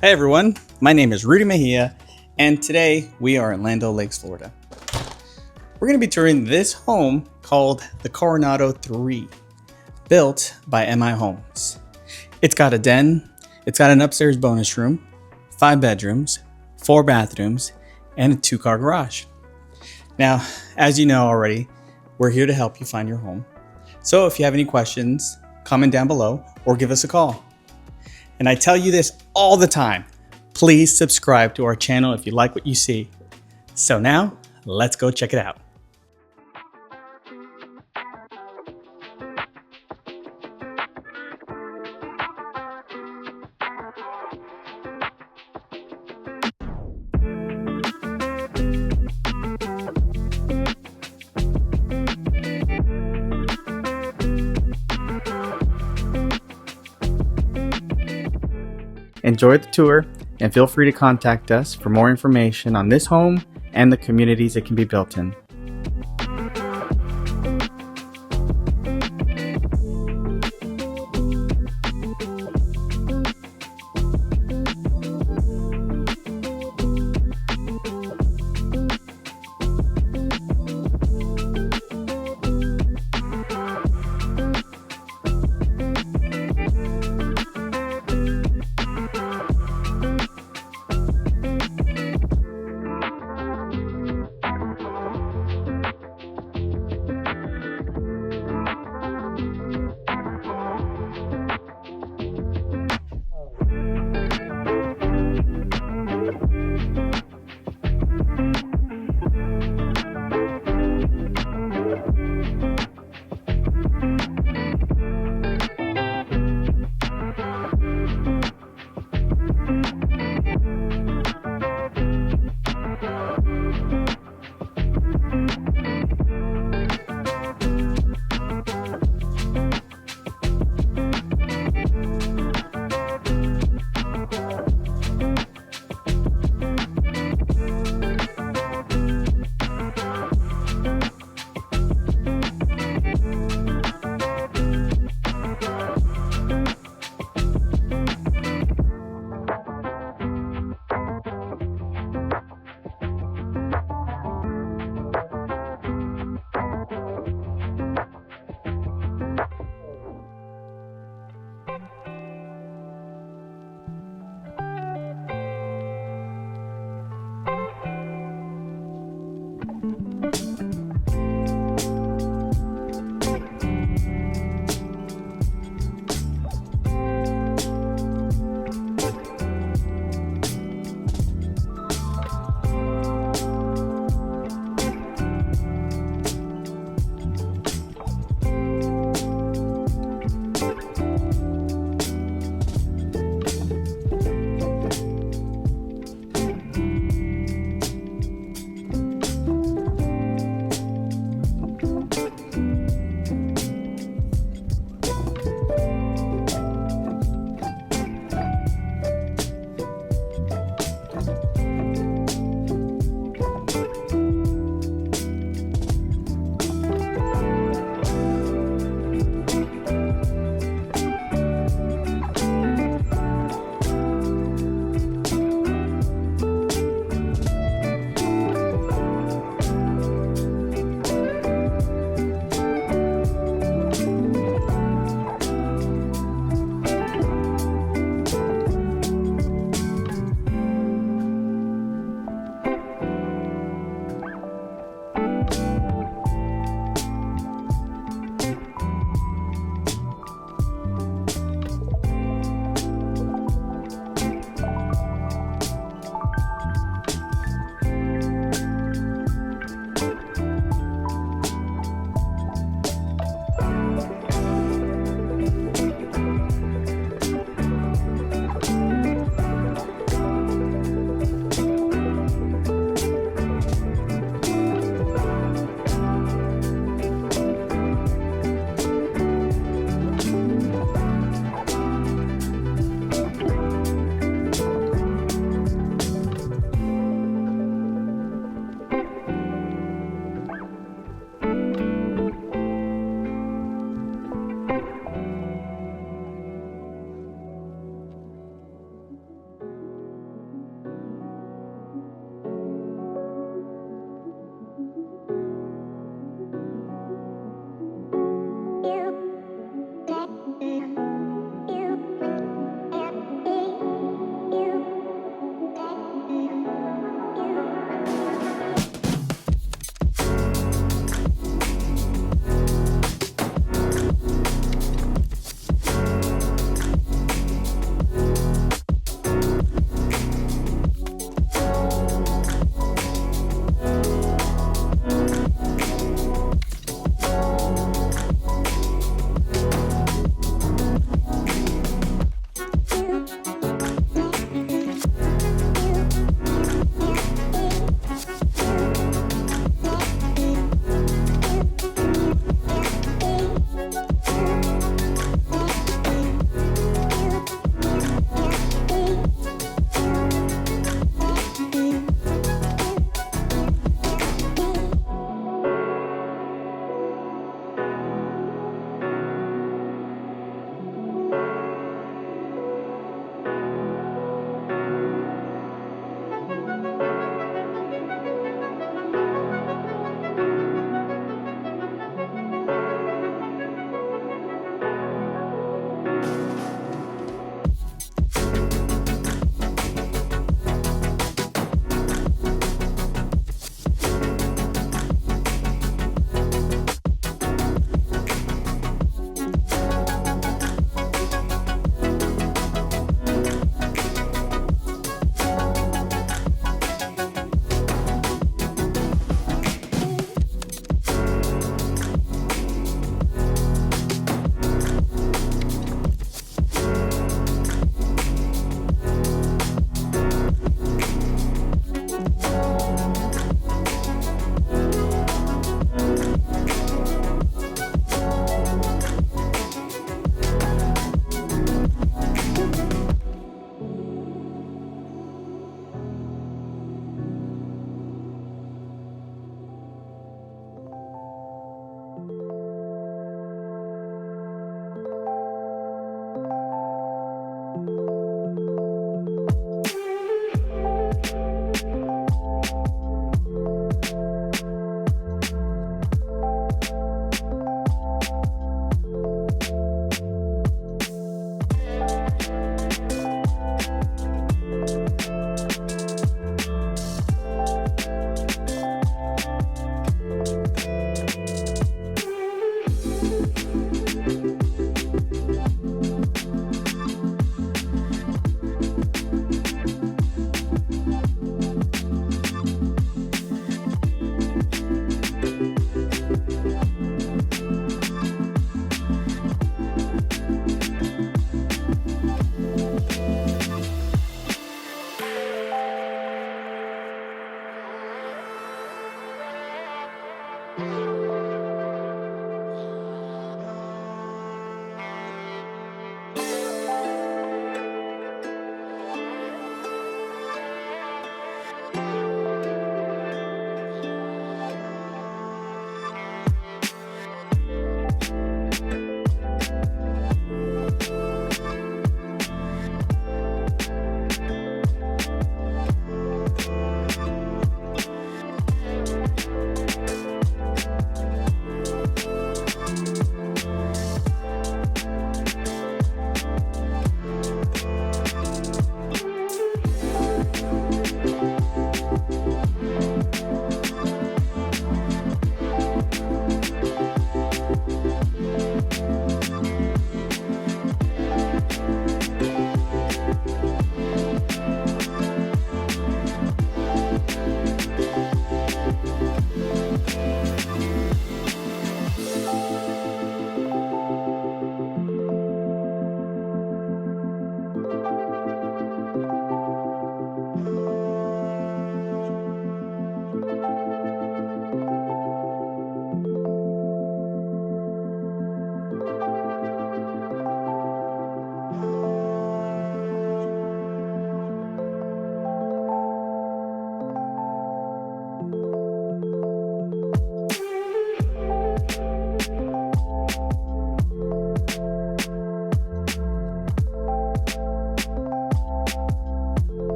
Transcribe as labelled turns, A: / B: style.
A: Hey everyone, my name is Rudy Mejia, and today we are in Land Lakes, Florida. We're going to be touring this home called the Coronado III, built by MI Homes. It's got a den, it's got an upstairs bonus room, 5 bedrooms, 4 bathrooms, and a 2-car garage. Now, as you know already, we're here to help you find your home. So if you have any questions, comment down below or give us a call. And I tell you this all the time, please subscribe to our channel if you like what you see. So now, let's go check it out. Enjoy the tour and feel free to contact us for more information on this home and the communities it can be built in.